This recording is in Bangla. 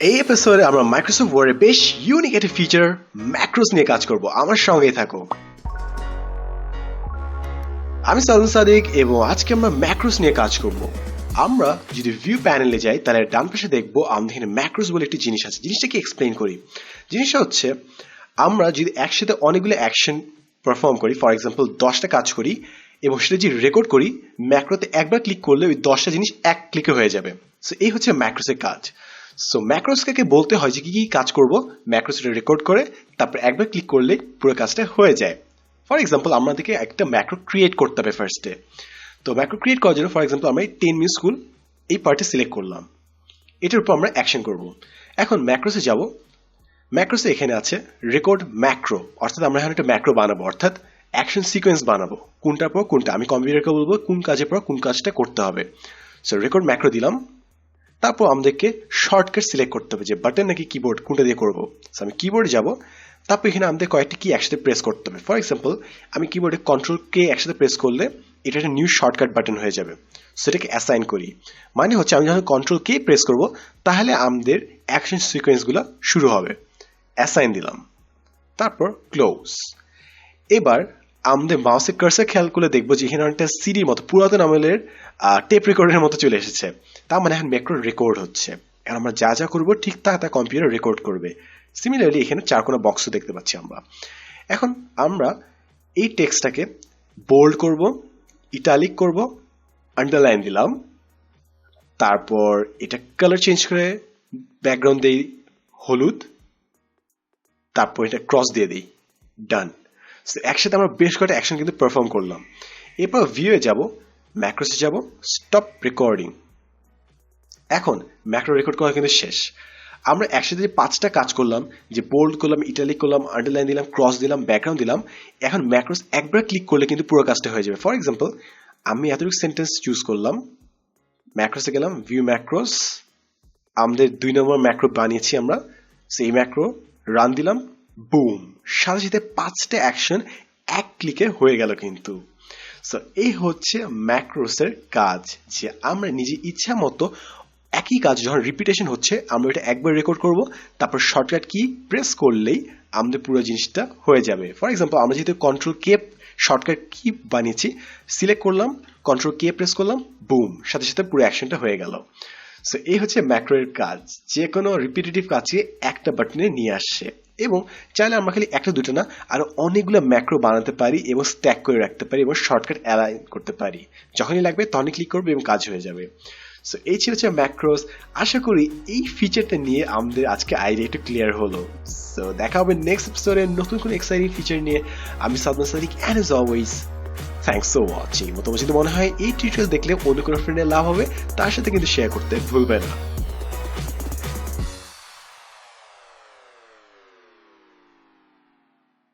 এই এপিসোডে আমরা মাইক্রোসফট ওয়ার্ডের বেশ ইউনিক একটা ফিচার ম্যাক্রোস নিয়ে কাজ করব। আমার সঙ্গেই থাকো। আমি সাদুল সাদিক এবং আজকে আমরা ম্যাক্রোস নিয়ে কাজ করব। আমরা যদি ভিউ প্যানেলে যাই তাহলে ডান পাশে দেখবো আমাদের এখানে ম্যাক্রোস বলে একটি জিনিস আছে। জিনিসটাকে এক্সপ্লেইন করি। জিনিসটা হচ্ছে আমরা যদি একসাথে অনেকগুলো অ্যাকশন পারফর্ম করি, ফর এক্সাম্পল 10টা কাজ করি এবং সেটা যদি রেকর্ড করি, ম্যাক্রোতে একবার ক্লিক করলে ওই 10টা জিনিস এক ক্লিকে হয়ে যাবে। সো এই হচ্ছে ম্যাক্রোসের কাজ। সো ম্যাক্রোসকে বলতে হয় যে কি কি কাজ করব, ম্যাক্রোস রেকর্ড করে তারপর একবার ক্লিক করলে পুরো কাজটা হয়ে যায়। ফর এক্সাম্পল আমাদেরকে একটা ম্যাক্রো ক্রিয়েট করতে হবে ফার্স্টে। তো ম্যাক্রো ক্রিয়েট করার জন্য ফর এক্সাম্পল আমরা এই 10 মিনিট স্কুল এই পার্টে সিলেক্ট করলাম, এটার উপর আমরা অ্যাকশন করব। এখন ম্যাক্রোসে যাব। ম্যাক্রোসে এখানে আছে রেকর্ড ম্যাক্রো, অর্থাৎ আমরা এখানে একটা ম্যাক্রো বানাবো, অর্থাৎ অ্যাকশন সিকোয়েন্স বানাবো, কোনটার পর কোনটা। আমি কম্পিউটারকে বলবো কোন কাজের পর কোন কাজটা করতে হবে। সো রেকর্ড ম্যাক্রো দিলাম। তারপর আমাদেরকে শর্টকাট সিলেক্ট করতে হবে যে বাটন নাকি কিবোর্ড কোনটা দিয়ে করবো। আমি কিবোর্ডে যাব। তারপর এখানে আমাদের কয়েকটি কি একসাথে প্রেস করতে হবে। ফর এক্সাম্পল আমি কিবোর্ডে কন্ট্রোল কে একসাথে প্রেস করলে এটা একটা নিউ শর্টকাট বাটন হয়ে যাবে। সেটাকে অ্যাসাইন করি, মানে হচ্ছে আমি যখন কন্ট্রোল কে প্রেস করব তাহলে আমাদের অ্যাকশন সিকোয়েন্সগুলো শুরু হবে। অ্যাসাইন দিলাম, তারপর ক্লোজ। এবার আমাদের মাউসের কার্সার খেয়াল করে দেখবো যে এখানে অনেকটা সিডির মতো পুরাতন আমলের টেপ রেকর্ডের মতো চলে এসেছে। তার মানে এখন ম্যাক্রো রেকর্ড হচ্ছে। এখন আমরা যা যা করবো ঠিক তা কম্পিউটার রেকর্ড করবে। সিমিলারলি এখানে চারকোনা বক্সও দেখতে পাচ্ছি আমরা। এখন আমরা এই টেক্সটটাকে বোল্ড করব, ইটালিক করব, আন্ডারলাইন দিলাম, তারপর এটা কালার চেঞ্জ করে ব্যাকগ্রাউন্ড দেই হলুদ, তারপর এটা ক্রস দিয়ে দিই, ডান। একসাথে আমরা বেশ কয়েকটা অ্যাকশন কিন্তু পারফর্ম করলাম। এরপর ভিউয়ে যাব, ম্যাক্রোসে যাব, স্টপ রেকর্ডিং। এখন ম্যাক্রো রেকর্ড করা কিন্তু শেষ। আমরা একসাথে যে 5টা কাজ করলাম, যে বোল্ড করলাম, ইটালিক করলাম, আন্ডারলাইন দিলাম, ক্রস দিলাম, ব্যাকগ্রাউন্ড দিলাম, এখন ম্যাক্রোস একবার ক্লিক করলে কিন্তু পুরো কাজটা হয়ে যাবে। ফর এক্সাম্পল আমি এতটুকু সেন্টেন্স চুজ করলাম, ম্যাক্রোসে গেলাম, ভিউ ম্যাক্রোস, আমাদের 2 নম্বর ম্যাক্রো বানিয়েছি আমরা, সেই ম্যাক্রো রান দিলাম, বুম, সাথে সাথে 5টা অ্যাকশন এক ক্লিকে হয়ে গেল কিন্তু। সো এই হচ্ছে ম্যাক্রোসের কাজ, যে আমরা নিজে ইচ্ছা মতো একই কাজ যখন রিপিটেশন হচ্ছে আমরা এটা একবার রেকর্ড করব, তারপর শর্টকাট কি প্রেস করলেই আমাদের পুরো জিনিসটা হয়ে যাবে। ফর এক্সাম্পল আমরা যেহেতু কন্ট্রোল কে শর্টকাট কি বানিয়েছি, সিলেক্ট করলাম, কন্ট্রোল কে প্রেস করলাম, বুম, সাথে সাথে পুরো অ্যাকশনটা হয়ে গেল। সো এই হচ্ছে ম্যাক্রোর কাজ, যে কোনো রিপিটেটিভ কাজকে একটা বাটনে নিয়ে আসছে। এবং চাইলে আমরা খালি একটা দুটো না, আরো অনেকগুলো ম্যাক্রো বানাতে পারি এবং স্ট্যাক করে রাখতে পারি এবং শর্টকাট অ্যালাইন করতে পারি। যখনই লাগবে তখনই ক্লিক করবো এবং কাজ হয়ে যাবে। সো এই ছিল ম্যাক্রোস। আশা করি এই ফিচারটা নিয়ে আমাদের আজকে আইডিয়া একটু ক্লিয়ার হলো। সো দেখা হবে নেক্সট এপিসোডে নতুন কোনো এক্সাইটিং ফিচার নিয়ে। আমি Sadman Sadik, and as always thanks for watching. তোমার যদি মনে হয় এই টিউটোরিয়াল দেখলে অন্য কোনো ফ্রেন্ডের লাভ হবে, তার সাথে কিন্তু শেয়ার করতে ভুলবে না।